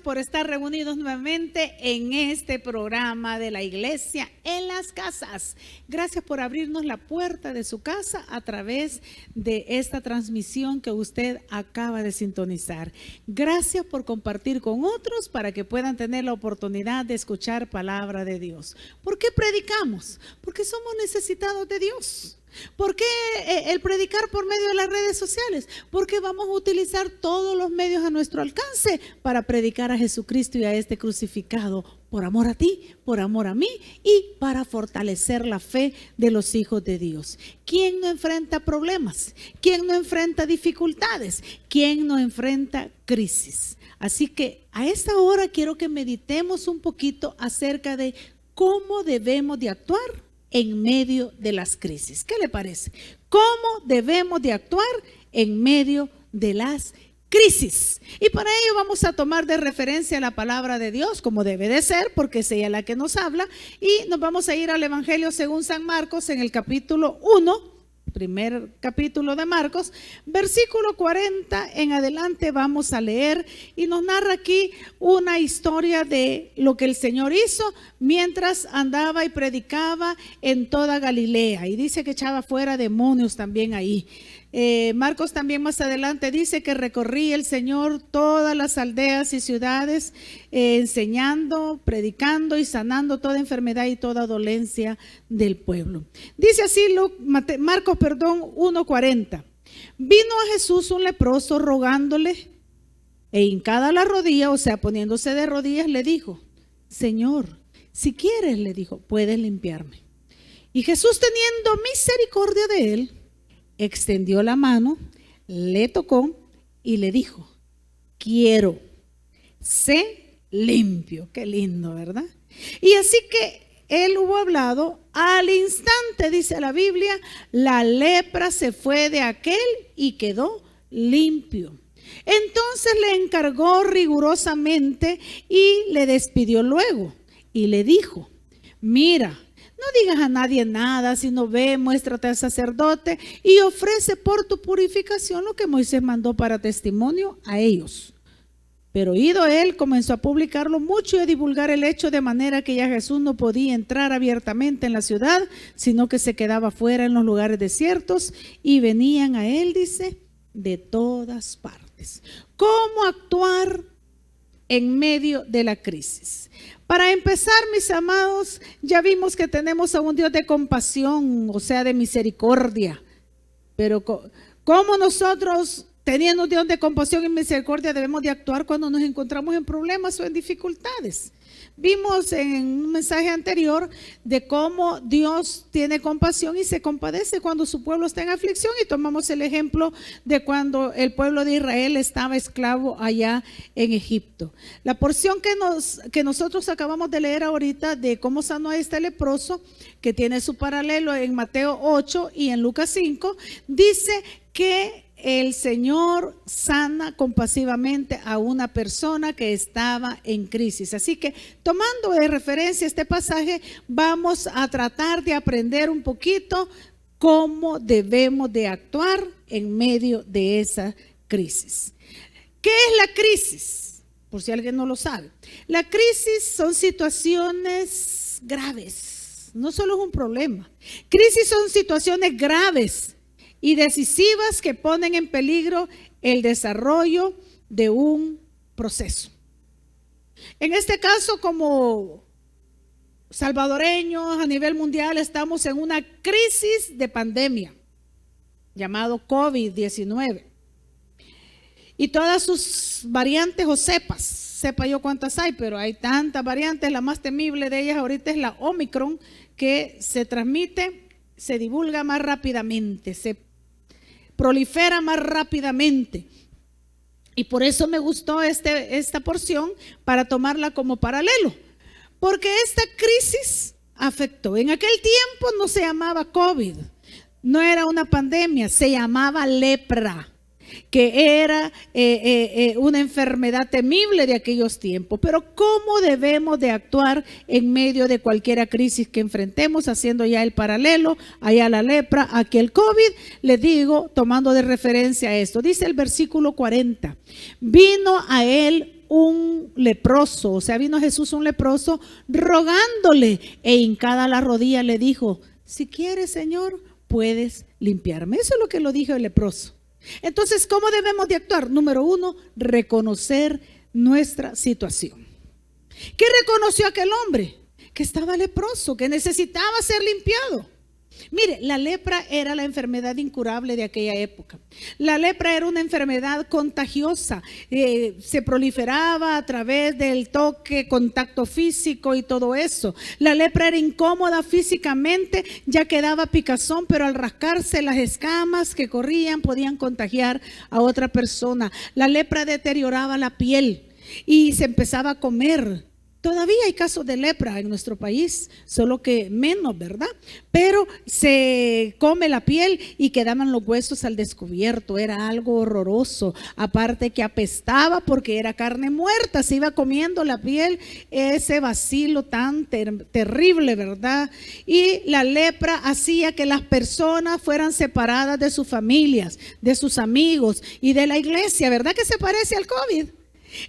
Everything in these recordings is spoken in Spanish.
Por estar reunidos nuevamente en este programa de la iglesia en las casas. Gracias por abrirnos la puerta de su casa a través de esta transmisión que usted acaba de sintonizar. Gracias por compartir con otros para que puedan tener la oportunidad de escuchar palabra de Dios. ¿Por qué predicamos? Porque somos necesitados de Dios. ¿Por qué el predicar por medio de las redes sociales? Porque vamos a utilizar todos los medios a nuestro alcance para predicar a Jesucristo y a este crucificado, por amor a ti, por amor a mí y para fortalecer la fe de los hijos de Dios. ¿Quién no enfrenta problemas? ¿Quién no enfrenta dificultades? ¿Quién no enfrenta crisis? Así que a esta hora quiero que meditemos un poquito acerca de cómo debemos de actuar en medio de las crisis. ¿Qué le parece? ¿Cómo debemos de actuar en medio de las crisis? Y para ello vamos a tomar de referencia la palabra de Dios, como debe de ser, porque es ella la que nos habla, y nos vamos a ir al Evangelio según San Marcos en el capítulo 1, primer capítulo de Marcos, versículo 40 en adelante vamos a leer y nos narra aquí una historia de lo que el Señor hizo mientras andaba y predicaba en toda Galilea, y dice que echaba fuera demonios también ahí. Marcos también más adelante dice que recorría el Señor todas las aldeas y ciudades, enseñando, predicando y sanando toda enfermedad y toda dolencia del pueblo. Dice así Marcos 1:40. Vino a Jesús un leproso rogándole, e hincada la rodilla, o sea, poniéndose de rodillas, le dijo: Señor, si quieres, le dijo, puedes limpiarme. Y Jesús, teniendo misericordia de él, extendió la mano, le tocó y le dijo: quiero, sé limpio. Qué lindo, ¿verdad? Y así que él hubo hablado, al instante, dice la Biblia, la lepra se fue de aquel y quedó limpio. Entonces le encargó rigurosamente y le despidió luego y le dijo: mira, no digas a nadie nada, sino ve, muéstrate al sacerdote y ofrece por tu purificación lo que Moisés mandó para testimonio a ellos. Pero oído él, comenzó a publicarlo mucho y a divulgar el hecho, de manera que ya Jesús no podía entrar abiertamente en la ciudad, sino que se quedaba fuera en los lugares desiertos, y venían a él, dice, de todas partes. ¿Cómo actuar en medio de la crisis? Para empezar, mis amados, ya vimos que tenemos a un Dios de compasión, o sea, de misericordia. Pero ¿cómo nosotros, teniendo un Dios de compasión y misericordia, debemos de actuar cuando nos encontramos en problemas o en dificultades? Vimos en un mensaje anterior de cómo Dios tiene compasión y se compadece cuando su pueblo está en aflicción, y tomamos el ejemplo de cuando el pueblo de Israel estaba esclavo allá en Egipto. La porción que nosotros acabamos de leer ahorita de cómo sanó a este leproso, que tiene su paralelo en Mateo 8 y en Lucas 5, dice que el Señor sana compasivamente a una persona que estaba en crisis. Así que, tomando de referencia este pasaje, vamos a tratar de aprender un poquito cómo debemos de actuar en medio de esa crisis. ¿Qué es la crisis? Por si alguien no lo sabe. La crisis son situaciones graves, no solo es un problema. Crisis son situaciones graves y decisivas que ponen en peligro el desarrollo de un proceso. En este caso, como salvadoreños a nivel mundial, estamos en una crisis de pandemia llamado COVID-19 y todas sus variantes o cepas. Sepa yo cuántas hay, pero hay tantas variantes. La más temible de ellas ahorita es la Omicron, que se transmite, se divulga más rápidamente, se prolifera más rápidamente. Y por eso me gustó esta porción para tomarla como paralelo, porque esta crisis afectó. En aquel tiempo no se llamaba COVID, no era una pandemia, se llamaba lepra, que era una enfermedad temible de aquellos tiempos. Pero ¿cómo debemos de actuar en medio de cualquier crisis que enfrentemos? Haciendo ya el paralelo, allá la lepra, aquí el COVID, les digo, tomando de referencia a esto. Dice el versículo 40, vino a él un leproso, o sea, vino Jesús un leproso, rogándole, e hincada la rodilla le dijo, si quieres, Señor, puedes limpiarme. Eso es lo que lo dijo el leproso. Entonces, ¿cómo debemos de actuar? Número 1, reconocer nuestra situación. ¿Qué reconoció aquel hombre? Que estaba leproso, que necesitaba ser limpiado. Mire, la lepra era la enfermedad incurable de aquella época. La lepra era una enfermedad contagiosa, se proliferaba a través del toque, contacto físico y todo eso. La lepra era incómoda físicamente, ya que daba picazón, pero al rascarse las escamas que corrían podían contagiar a otra persona. La lepra deterioraba la piel y se empezaba a comer. Todavía hay casos de lepra en nuestro país, solo que menos, ¿verdad? Pero se come la piel y quedaban los huesos al descubierto. Era algo horroroso, aparte que apestaba porque era carne muerta, se iba comiendo la piel, ese bacilo tan terrible, ¿verdad? Y la lepra hacía que las personas fueran separadas de sus familias, de sus amigos y de la iglesia. ¿Verdad que se parece al COVID?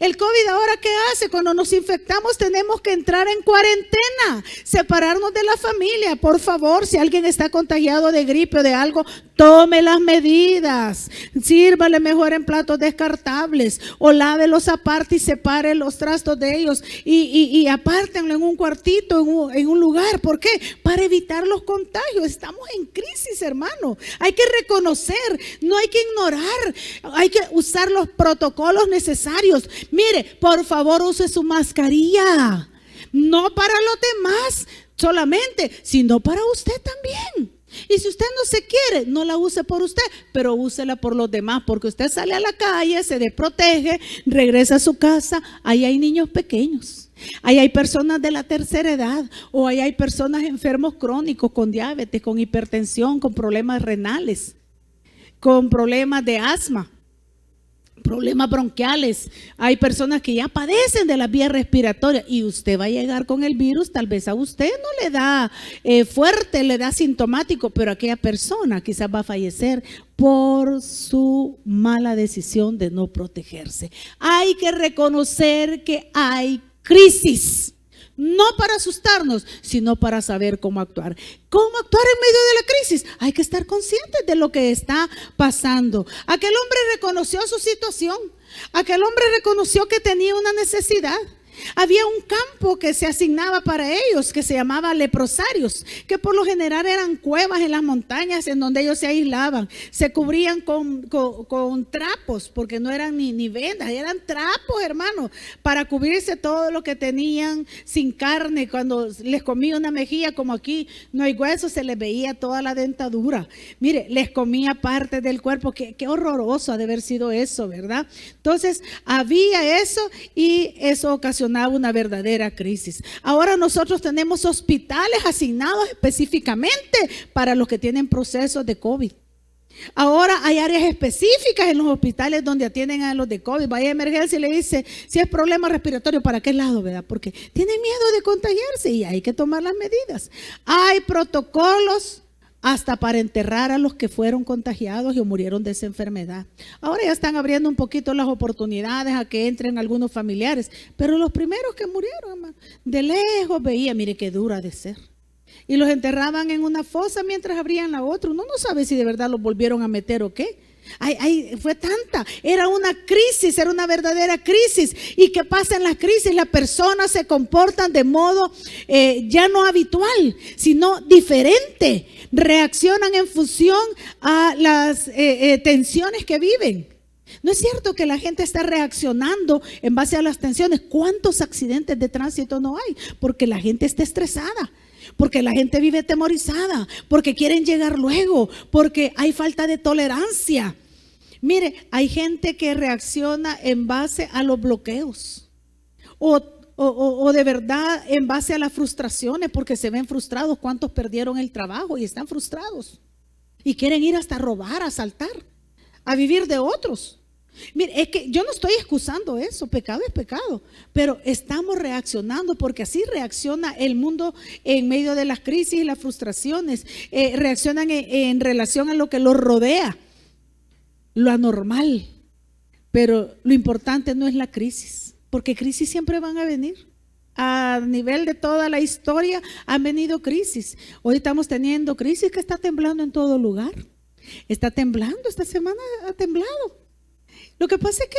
El COVID ahora, ¿qué hace? Cuando nos infectamos tenemos que entrar en cuarentena, separarnos de la familia. Por favor, si alguien está contagiado de gripe o de algo, tome las medidas, sírvale mejor en platos descartables o lávelos aparte y separe los trastos de ellos y apártenlo en un cuartito, en un lugar. ¿Por qué? Para evitar los contagios. Estamos en crisis, hermano. Hay que reconocer, no hay que ignorar, hay que usar los protocolos necesarios. Mire, por favor, use su mascarilla, no para los demás solamente, sino para usted también. Y si usted no se quiere, no la use por usted, pero úsela por los demás, porque usted sale a la calle, se desprotege, regresa a su casa, ahí hay niños pequeños, ahí hay personas de la tercera edad, o ahí hay personas enfermos crónicos con diabetes, con hipertensión, con problemas renales, con problemas de asma, problemas bronquiales. Hay personas que ya padecen de las vías respiratorias y usted va a llegar con el virus. Tal vez a usted no le da fuerte, le da sintomático, pero aquella persona quizás va a fallecer por su mala decisión de no protegerse. Hay que reconocer que hay crisis. No para asustarnos, sino para saber cómo actuar. ¿Cómo actuar en medio de la crisis? Hay que estar conscientes de lo que está pasando. Aquel hombre reconoció su situación. Aquel hombre reconoció que tenía una necesidad. Había un campo que se asignaba para ellos, que se llamaba leprosarios, que por lo general eran cuevas en las montañas en donde ellos se aislaban. Se cubrían con trapos, porque no eran ni vendas, eran trapos, hermano, para cubrirse todo lo que tenían sin carne. Cuando les comía una mejilla, como aquí no hay huesos, se les veía toda la dentadura. Mire, les comía parte del cuerpo. Qué horroroso ha de haber sido eso, ¿verdad? Entonces, había eso y eso ocasionó una verdadera crisis. Ahora nosotros tenemos hospitales asignados específicamente para los que tienen procesos de COVID. Ahora hay áreas específicas en los hospitales donde atienden a los de COVID. Vaya a emergencia y le dice, si es problema respiratorio, ¿para qué lado, verdad? Porque tienen miedo de contagiarse y hay que tomar las medidas. Hay protocolos hasta para enterrar a los que fueron contagiados y murieron de esa enfermedad. Ahora ya están abriendo un poquito las oportunidades a que entren algunos familiares, pero los primeros que murieron, hermano, de lejos veía, mire qué dura de ser. y los enterraban en una fosa mientras abrían la otra. Uno no sabe si de verdad los volvieron a meter o qué. Fue tanta, era una crisis, era una verdadera crisis. ¿Y qué pasa en las crisis? Las personas se comportan de modo ya no habitual, sino diferente. Reaccionan en función a las tensiones que viven. No es cierto que la gente está reaccionando en base a las tensiones. ¿Cuántos accidentes de tránsito no hay? Porque la gente está estresada, porque la gente vive atemorizada, porque quieren llegar luego, porque hay falta de tolerancia. Mire, hay gente que reacciona en base a los bloqueos o de verdad en base a las frustraciones, porque se ven frustrados. ¿Cuántos perdieron el trabajo y están frustrados? Y quieren ir hasta a robar, a asaltar, a vivir de otros. Mire, es que yo no estoy excusando eso, pecado es pecado, pero estamos reaccionando porque así reacciona el mundo en medio de las crisis y las frustraciones. Reaccionan en relación a lo que los rodea, lo anormal. Pero lo importante no es la crisis, porque crisis siempre van a venir. A nivel de toda la historia han venido crisis. Hoy estamos teniendo crisis que está temblando en todo lugar. Está temblando, esta semana ha temblado. Lo que pasa es que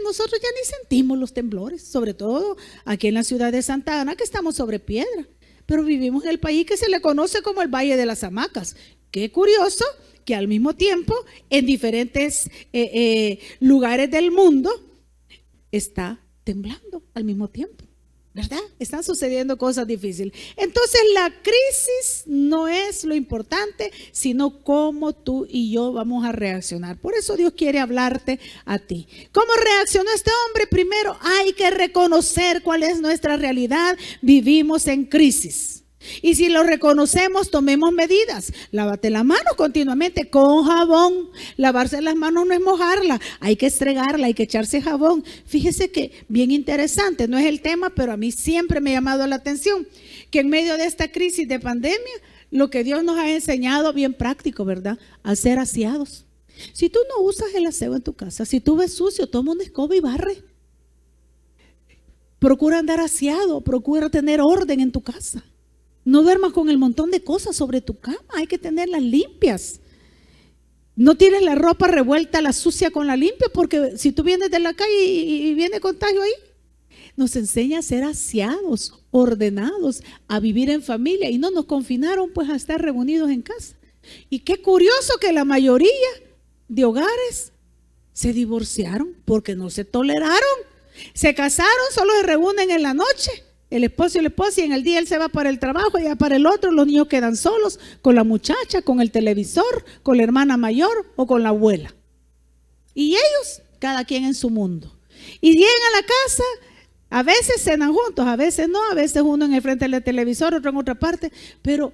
nosotros ya ni sentimos los temblores, sobre todo aquí en la ciudad de Santa Ana, que estamos sobre piedra, pero vivimos en el país que se le conoce como el Valle de las Hamacas. Qué curioso que al mismo tiempo en diferentes lugares del mundo está temblando al mismo tiempo, ¿verdad? Están sucediendo cosas difíciles. Entonces la crisis no es lo importante, sino cómo tú y yo vamos a reaccionar. Por eso Dios quiere hablarte a ti. ¿Cómo reaccionó este hombre? Primero hay que reconocer cuál es nuestra realidad. Vivimos en crisis. Y si lo reconocemos, tomemos medidas. Lávate las manos continuamente con jabón. Lavarse las manos no es mojarla, hay que estregarla, hay que echarse jabón. Fíjese que bien interesante, no es el tema, pero a mí siempre me ha llamado la atención que en medio de esta crisis de pandemia, lo que Dios nos ha enseñado, bien práctico, ¿verdad? A ser aseados. Si tú no usas el aseo en tu casa, si tú ves sucio, toma una escoba y barre. Procura andar aseado, procura tener orden en tu casa. No duermas con el montón de cosas sobre tu cama, hay que tenerlas limpias. No tires la ropa revuelta, la sucia con la limpia, porque si tú vienes de la calle y viene contagio ahí. Nos enseña a ser aseados, ordenados, a vivir en familia, y no nos confinaron pues a estar reunidos en casa. Y qué curioso que la mayoría de hogares se divorciaron porque no se toleraron. Se casaron, solo se reúnen en la noche. El esposo y la esposa, y en el día él se va para el trabajo, y ya para el otro los niños quedan solos con la muchacha, con el televisor, con la hermana mayor o con la abuela. Y ellos, cada quien en su mundo. Y llegan a la casa, a veces cenan juntos, a veces no, a veces uno en el frente del televisor, otro en otra parte, pero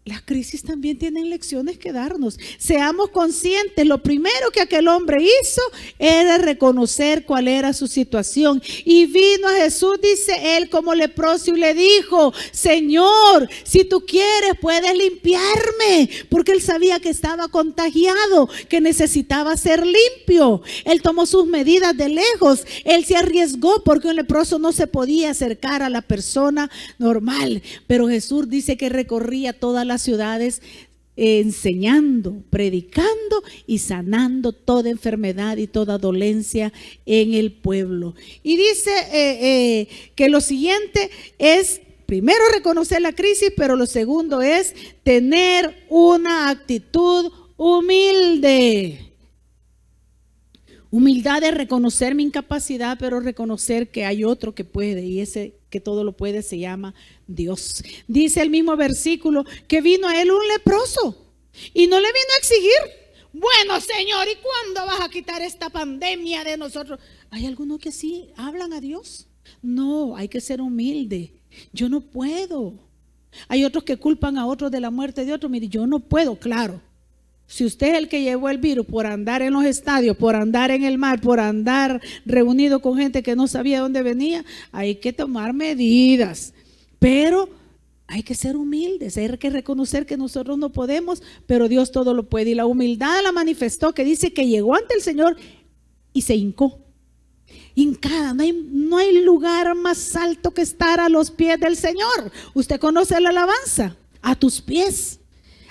las crisis también tienen lecciones que darnos. Seamos conscientes, lo primero que aquel hombre hizo era reconocer cuál era su situación. Y vino a Jesús, dice él, como leproso, y le dijo: Señor, si tú quieres puedes limpiarme, porque él sabía que estaba contagiado, que necesitaba ser limpio. Él tomó sus medidas de lejos, él se arriesgó, porque un leproso no se podía acercar a la persona normal. Pero Jesús dice que recorría todas las ciudades enseñando, predicando y sanando toda enfermedad y toda dolencia en el pueblo. Y dice que lo siguiente es, primero, reconocer la crisis, pero lo segundo es tener una actitud humilde. Humildad es reconocer mi incapacidad, pero reconocer que hay otro que puede, y ese que todo lo puede se llama Dios. Dice el mismo versículo que vino a él un leproso y no le vino a exigir: bueno, Señor, ¿y cuándo vas a quitar esta pandemia de nosotros? ¿Hay algunos que sí hablan a Dios? No, hay que ser humilde. Yo no puedo. Hay otros que culpan a otros de la muerte de otros. Mire, yo no puedo, claro. Si usted es el que llevó el virus por andar en los estadios, por andar en el mar, por andar reunido con gente que no sabía dónde venía, hay que tomar medidas. Pero hay que ser humildes, hay que reconocer que nosotros no podemos, pero Dios todo lo puede. Y la humildad la manifestó, que dice que llegó ante el Señor y se hincó. Hincada, no hay lugar más alto que estar a los pies del Señor. Usted conoce la alabanza. a tus pies.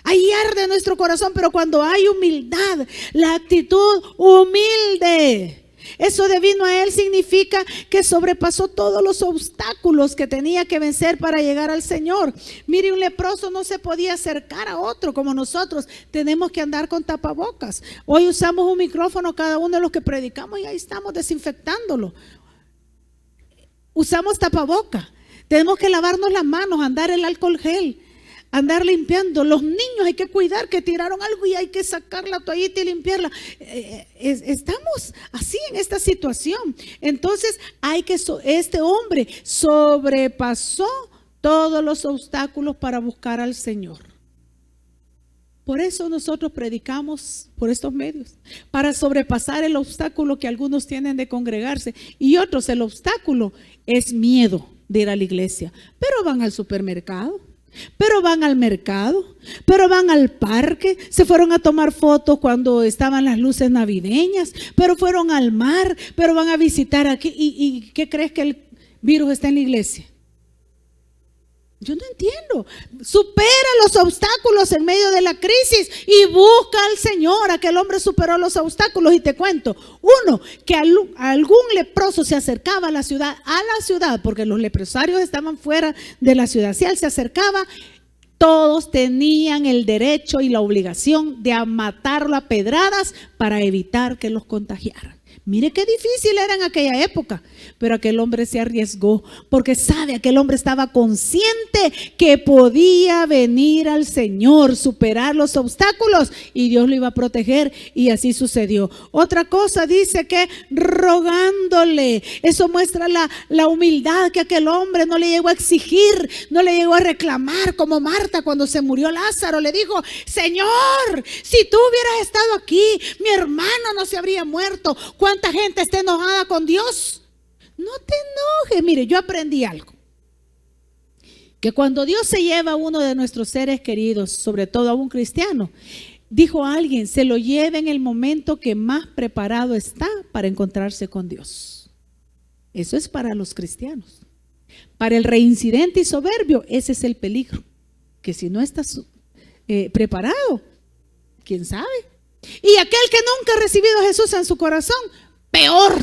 Ahí arde nuestro corazón, pero cuando hay humildad, la actitud humilde, eso de vino a él significa que sobrepasó todos los obstáculos que tenía que vencer para llegar al Señor. Mire, un leproso no se podía acercar a otro como nosotros. Tenemos que andar con tapabocas. Hoy usamos un micrófono cada uno de los que predicamos y ahí estamos desinfectándolo. Usamos tapaboca. Tenemos que lavarnos las manos, andar el alcohol gel, andar limpiando. Los niños hay que cuidar que tiraron algo y hay que sacar la toallita y limpiarla. Estamos así en esta situación. Entonces este hombre sobrepasó todos los obstáculos para buscar al Señor. Por eso nosotros predicamos por estos medios, para sobrepasar el obstáculo que algunos tienen de congregarse y otros el obstáculo es miedo de ir a la iglesia, pero van al supermercado, pero van al mercado, pero van al parque, se fueron a tomar fotos cuando estaban las luces navideñas, pero fueron al mar, pero van a visitar aquí. ¿Y qué crees que el virus está en la iglesia? Yo no entiendo. Supera los obstáculos en medio de la crisis y busca al Señor. Aquel hombre superó los obstáculos y te cuento, uno, que algún leproso se acercaba a la ciudad, porque los leprosarios estaban fuera de la ciudad. Si él se acercaba, todos tenían el derecho y la obligación de matarlo a pedradas para evitar que los contagiaran. Mire qué difícil era en aquella época, pero aquel hombre se arriesgó porque aquel hombre estaba consciente que podía venir al Señor, superar los obstáculos y Dios lo iba a proteger y así sucedió. Otra cosa dice que rogándole, eso muestra la humildad que aquel hombre no le llegó a exigir, no le llegó a reclamar como Marta cuando se murió Lázaro, le dijo, Señor, si tú hubieras estado aquí, mi hermano no se habría muerto. ¿Cuánta gente está enojada con Dios? No te enojes. Mire, yo aprendí algo. Que cuando Dios se lleva a uno de nuestros seres queridos, sobre todo a un cristiano, dijo alguien, se lo lleva en el momento que más preparado está para encontrarse con Dios. Eso es para los cristianos. Para el reincidente y soberbio, ese es el peligro. Que si no estás preparado, ¿quién sabe? Y aquel que nunca ha recibido a Jesús en su corazón, peor.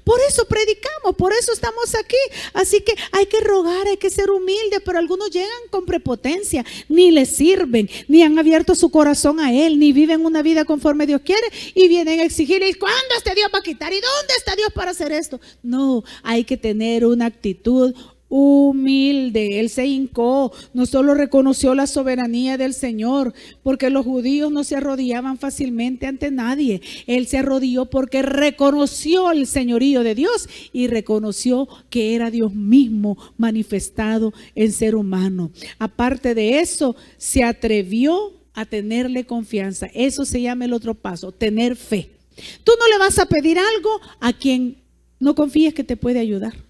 Por eso predicamos, por eso estamos aquí. Así que hay que rogar, hay que ser humildes, pero algunos llegan con prepotencia, ni les sirven, ni han abierto su corazón a Él, ni viven una vida conforme Dios quiere y vienen a exigirle, ¿y cuándo este Dios va a quitar? ¿Y dónde está Dios para hacer esto? No, hay que tener una actitud humilde. Él se hincó, no solo reconoció la soberanía del Señor, porque los judíos no se arrodillaban fácilmente ante nadie. Él se arrodilló porque reconoció el señorío de Dios y reconoció que era Dios mismo manifestado en ser humano. Aparte de eso, se atrevió a tenerle confianza. Eso se llama el otro paso, tener fe. Tú no le vas a pedir algo a quien no confíes que te puede ayudar.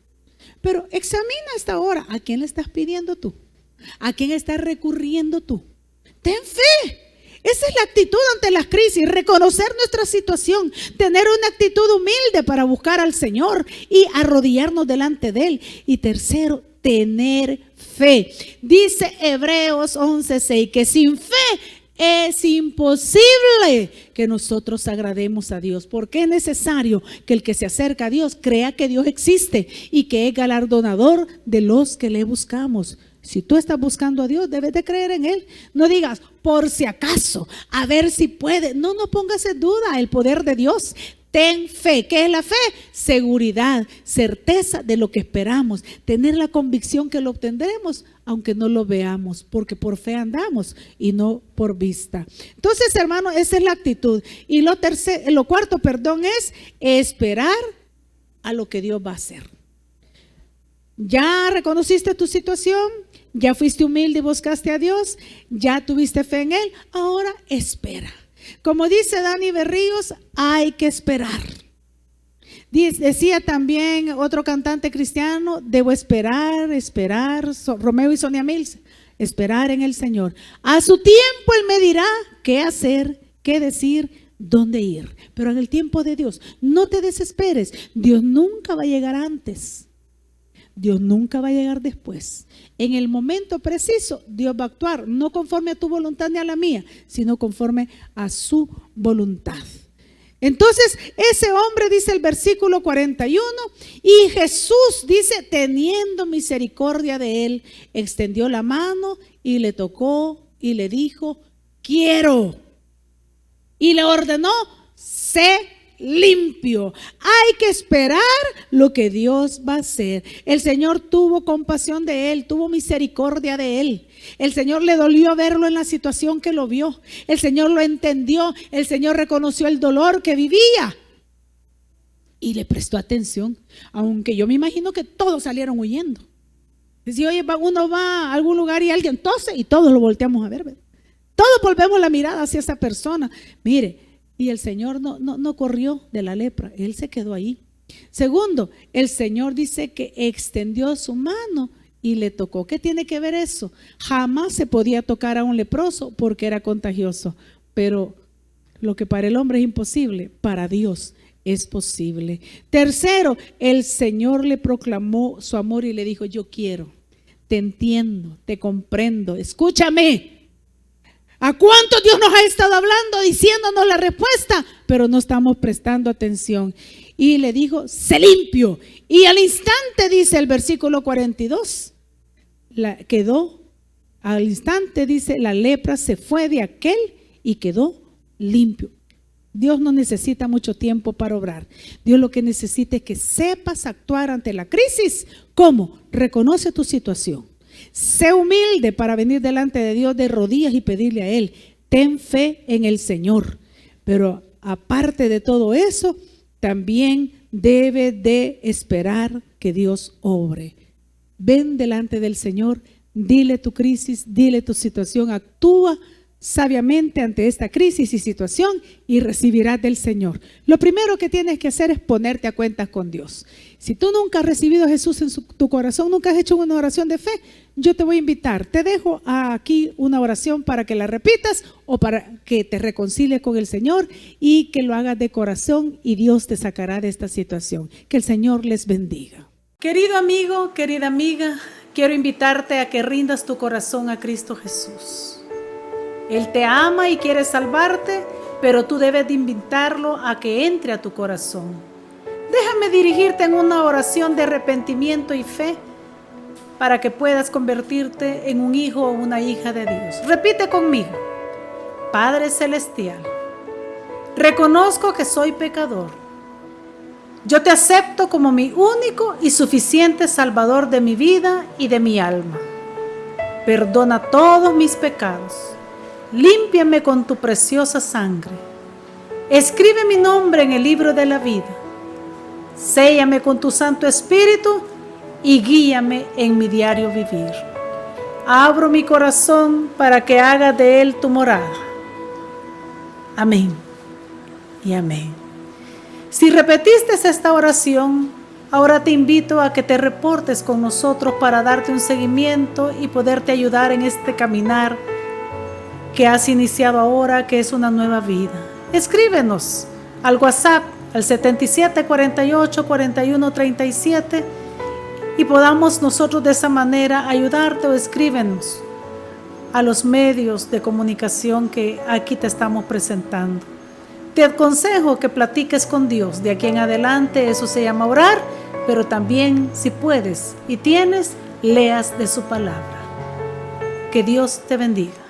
Pero examina hasta ahora, ¿a quién le estás pidiendo tú? ¿A quién estás recurriendo tú? Ten fe. Esa es la actitud ante las crisis, reconocer nuestra situación, tener una actitud humilde para buscar al Señor y arrodillarnos delante de Él. Y tercero, tener fe. Dice Hebreos 11:6 que sin fe es imposible que nosotros agrademos a Dios, porque es necesario que el que se acerca a Dios crea que Dios existe y que es galardonador de los que le buscamos. Si tú estás buscando a Dios, debes de creer en Él. No digas, por si acaso, a ver si puede. No pongas en duda el poder de Dios. Ten fe. ¿Qué es la fe? Seguridad, certeza de lo que esperamos, tener la convicción que lo obtendremos aunque no lo veamos, porque por fe andamos y no por vista. Entonces, hermano, esa es la actitud. Y lo cuarto, es esperar a lo que Dios va a hacer. Ya reconociste tu situación, ya fuiste humilde y buscaste a Dios, ya tuviste fe en Él, ahora espera. Como dice Dani Berríos, hay que esperar. Decía también otro cantante cristiano, debo esperar, Romeo y Sonia Mills, esperar en el Señor. A su tiempo Él me dirá qué hacer, qué decir, dónde ir. Pero en el tiempo de Dios, no te desesperes, Dios nunca va a llegar antes. Dios nunca va a llegar después. En el momento preciso, Dios va a actuar, no conforme a tu voluntad ni a la mía, sino conforme a su voluntad. Entonces, ese hombre, dice el versículo 41, y Jesús dice, teniendo misericordia de él, extendió la mano y le tocó y le dijo, quiero. Y le ordenó, sé limpio. Hay que esperar lo que Dios va a hacer. El Señor tuvo compasión de él, tuvo misericordia de él. El Señor le dolió verlo en la situación que lo vio. El Señor lo entendió. El Señor reconoció el dolor que vivía y le prestó atención, aunque yo me imagino que todos salieron huyendo. Si oye, uno va a algún lugar y alguien tose y todos lo volteamos a ver, ¿verdad? Todos volvemos la mirada hacia esa persona. Mire, y el Señor no corrió de la lepra, él se quedó ahí. Segundo, el Señor dice que extendió su mano y le tocó. ¿Qué tiene que ver eso? Jamás se podía tocar a un leproso porque era contagioso, pero lo que para el hombre es imposible, para Dios es posible. Tercero, el Señor le proclamó su amor y le dijo, yo quiero, te entiendo, te comprendo, escúchame. ¿A cuánto Dios nos ha estado hablando, diciéndonos la respuesta? Pero no estamos prestando atención. Y le dijo, sé limpio. Y al instante, dice el versículo 42, al instante, dice, la lepra se fue de aquel y quedó limpio. Dios no necesita mucho tiempo para obrar. Dios lo que necesita es que sepas actuar ante la crisis. ¿Cómo? Reconoce tu situación. Sé humilde para venir delante de Dios de rodillas y pedirle a Él. Ten fe en el Señor. Pero aparte de todo eso, también debe de esperar que Dios obre. Ven delante del Señor, dile tu crisis, dile tu situación, actúa sabiamente ante esta crisis y situación y recibirás del Señor. Lo primero que tienes que hacer es ponerte a cuentas con Dios. Si tú nunca has recibido a Jesús en tu corazón, nunca has hecho una oración de fe, yo te voy a invitar, te dejo aquí una oración para que la repitas o para que te reconcilies con el Señor y que lo hagas de corazón y Dios te sacará de esta situación. Que el Señor les bendiga. Querido amigo, querida amiga, quiero invitarte a que rindas tu corazón a Cristo Jesús. Él te ama y quiere salvarte, pero tú debes de invitarlo a que entre a tu corazón. Déjame dirigirte en una oración de arrepentimiento y fe para que puedas convertirte en un hijo o una hija de Dios. Repite conmigo. Padre Celestial, reconozco que soy pecador. Yo te acepto como mi único y suficiente Salvador de mi vida y de mi alma. Perdona todos mis pecados. Límpiame con tu preciosa sangre. Escribe mi nombre en el libro de la vida. Séllame con tu Santo Espíritu y guíame en mi diario vivir. Abro mi corazón para que hagas de él tu morada. Amén y amén. Si repetiste esta oración, ahora te invito a que te reportes con nosotros para darte un seguimiento y poderte ayudar en este caminar que has iniciado ahora, que es una nueva vida. Escríbenos al WhatsApp al 77484137 y podamos nosotros de esa manera ayudarte, o escríbenos a los medios de comunicación que aquí te estamos presentando. Te aconsejo que platiques con Dios. De aquí en adelante eso se llama orar, pero también, si puedes y tienes, leas de su palabra. Que Dios te bendiga.